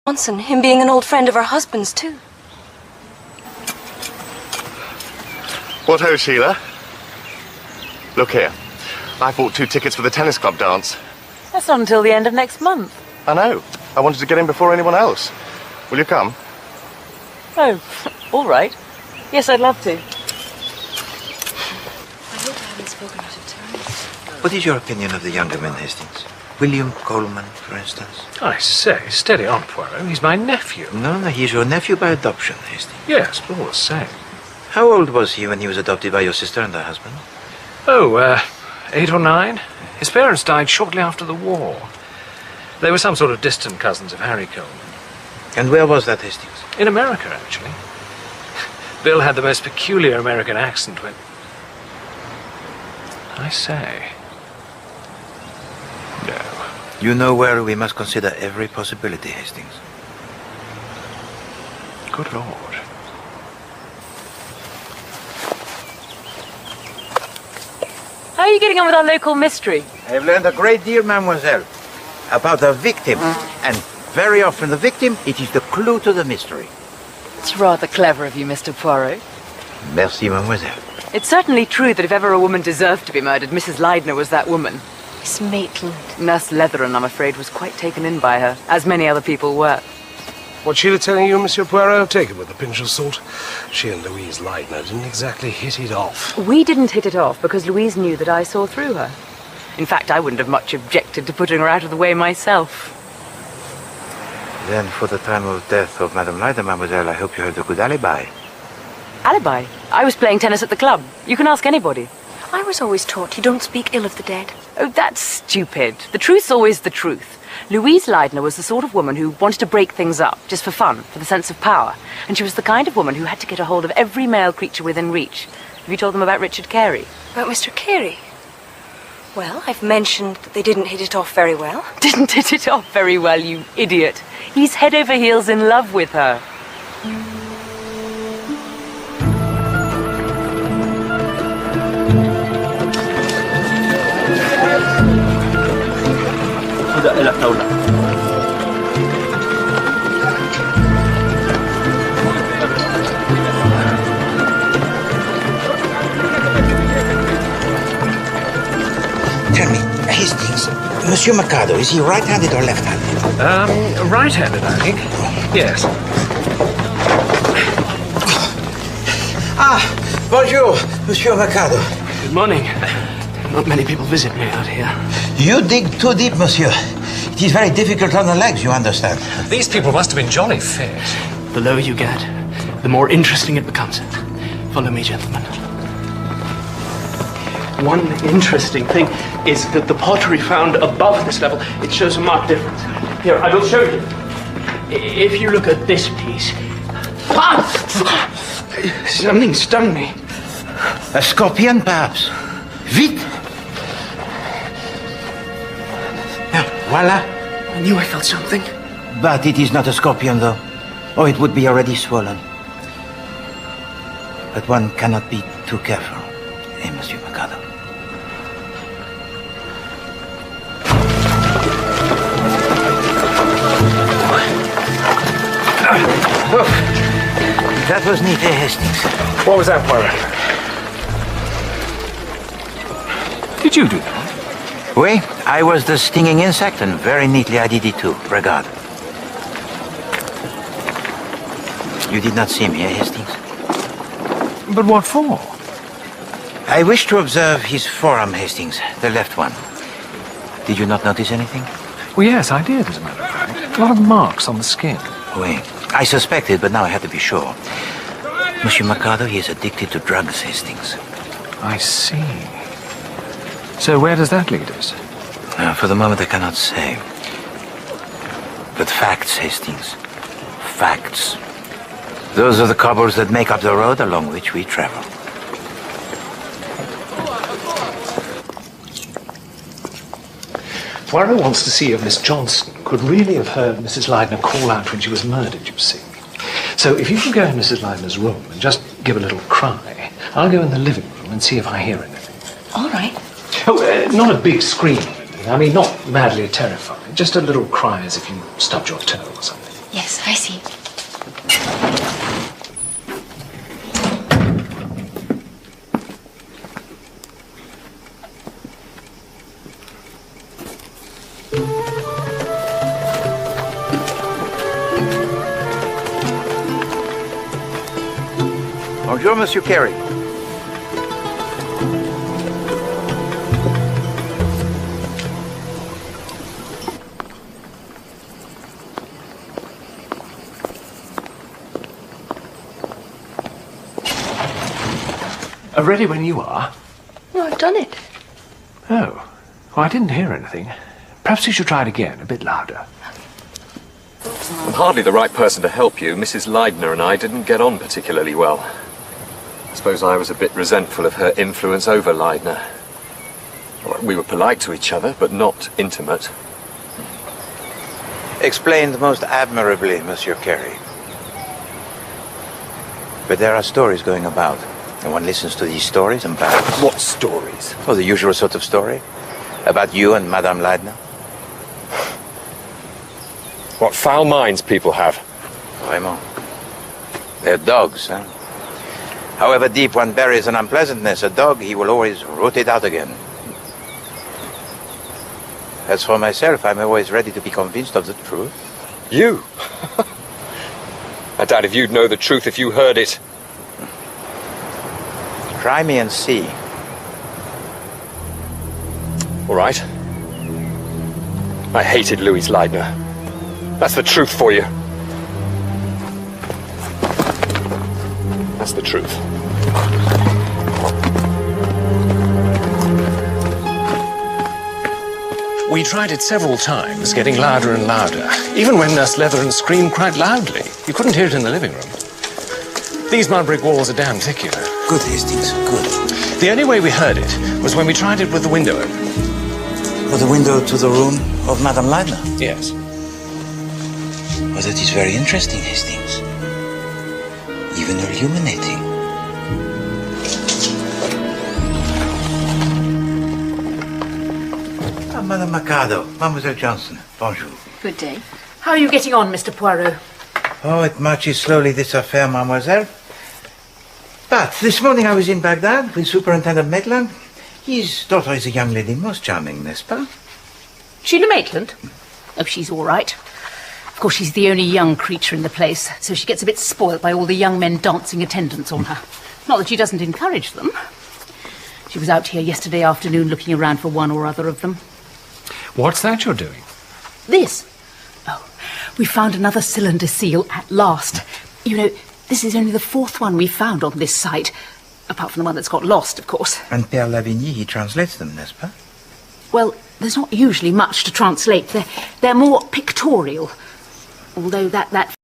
Johnson, him being an old friend of her husband's, too. What ho, Sheila? Look here. I bought 2 tickets for the tennis club dance. That's not until the end of next month. I know. I wanted to get in before anyone else. Will you come? Oh, all right. Yes, I'd love to. I hope I haven't spoken out of turn. What is your opinion of the younger men, Hastings? William Coleman, for instance? I say, steady on, Poirot. He's my nephew. No, he's your nephew by adoption, Hastings. Yes, but all the same. How old was he when he was adopted by your sister and her husband? Oh, 8 or 9. His parents died shortly after the war. They were some sort of distant cousins of Harry Coleman. And where was that, Hastings? In America, actually. Bill had the most peculiar American accent when... I say... No. You know where we must consider every possibility, Hastings. Good Lord. How are you getting on with our local mystery? I have learned a great deal, mademoiselle, about the victim. And very often the victim, it is the clue to the mystery. It's rather clever of you, Mr. Poirot. Merci, mademoiselle. It's certainly true that if ever a woman deserved to be murdered, Mrs. Leidner was that woman. Miss Maitland. Nurse Leatheran, I'm afraid, was quite taken in by her, as many other people were. What Sheila telling you, Monsieur Poirot? Take it with a pinch of salt. She and Louise Leidner didn't exactly hit it off. We didn't hit it off because Louise knew that I saw through her. In fact, I wouldn't have much objected to putting her out of the way myself. Then, for the time of death of Madame Leidner, mademoiselle, I hope you had a good alibi. Alibi? I was playing tennis at the club. You can ask anybody. I was always taught you don't speak ill of the dead. Oh, that's stupid. The truth's always the truth. Louise Leidner was the sort of woman who wanted to break things up, just for fun, for the sense of power. And she was the kind of woman who had to get a hold of every male creature within reach. Have you told them about Richard Carey? About Mr. Carey? Well, I've mentioned that they didn't hit it off very well. Didn't hit it off very well, you idiot. He's head over heels in love with her. Tell me, Hastings, Monsieur Mercado, is he right-handed or left-handed? Right-handed, I think. Yes. Ah, bonjour, Monsieur Mercado. Good morning. Not many people visit me out here. You dig too deep, monsieur. It is very difficult on the legs, you understand. These people must have been jolly fit. The lower you get, the more interesting it becomes. Follow me, gentlemen. One interesting thing is that the pottery found above this level, it shows a marked difference. Here, I will show you. If you look at this piece... Ah! Something stung me. A scorpion, perhaps. Vite! Voila. I knew I felt something. But it is not a scorpion, though. Or it would be already swollen. But one cannot be too careful, eh, Monsieur Mercado? That was neat, eh, Hastings? What was that, Poirot? Did you do that? Oui, I was the stinging insect, and very neatly I did it too. Regard. You did not see me, eh, Hastings? But what for? I wish to observe his forearm, Hastings, the left one. Did you not notice anything? Well, yes, I did, as a matter of fact. A lot of marks on the skin. Oui. I suspected, but now I had to be sure. Monsieur Mercado, he is addicted to drugs, Hastings. I see. So where does that lead us? For the moment, I cannot say. But facts, Hastings. Facts. Those are the cobbles that make up the road along which we travel. Poirot wants to see if Miss Johnson could really have heard Mrs. Leidner call out when she was murdered, you see. So if you could go in Mrs. Leidner's room and just give a little cry, I'll go in the living room and see if I hear anything. All right. Oh, not a big scream or anything. I mean, not madly terrifying. Just a little cry as if you stubbed your toe or something. Yes, I see. Bonjour, Monsieur Carey. Ready when you are. No, I've done it. Oh. Well, I didn't hear anything. Perhaps you should try it again, a bit louder. I'm hardly the right person to help you. Mrs. Leidner and I didn't get on particularly well. I suppose I was a bit resentful of her influence over Leidner. We were polite to each other, but not intimate. Explained most admirably, Monsieur Carey. But there are stories going about, and one listens to these stories and bows. What stories? Oh, the usual sort of story. About you and Madame Leidner. What foul minds people have. Vraiment. They're dogs, huh? However deep one buries an unpleasantness, a dog, he will always root it out again. As for myself, I'm always ready to be convinced of the truth. You? I doubt if you'd know the truth if you heard it. Try me and see. All right. I hated Louise Leidner. That's the truth for you. That's the truth. We tried it several times, getting louder and louder. Even when Nurse Leathern screamed quite loudly. You couldn't hear it in the living room. These mud brick walls are damn thick, you know. Good, Hastings, good. The only way we heard it was when we tried it with the window open. For the window to the room of Madame Leidner? Yes. Well, that is very interesting, Hastings. Even illuminating. Ah, Madame Mercado, Mademoiselle Johnson, bonjour. Good day. How are you getting on, Mr. Poirot? Oh, it marches slowly, this affair, mademoiselle. But this morning I was in Baghdad with Superintendent Maitland. His daughter is a young lady, most charming, n'est-ce pas? Sheila Maitland? Oh, she's all right. Of course, she's the only young creature in the place, so she gets a bit spoilt by all the young men dancing attendance on her. Not that she doesn't encourage them. She was out here yesterday afternoon looking around for one or other of them. What's that you're doing? This. Oh, we found another cylinder seal at last. You know, this is only the fourth one we've found on this site. Apart from the one that's got lost, of course. And Père Lavigny, he translates them, n'est-ce pas? Well, there's not usually much to translate. They're more pictorial. Although that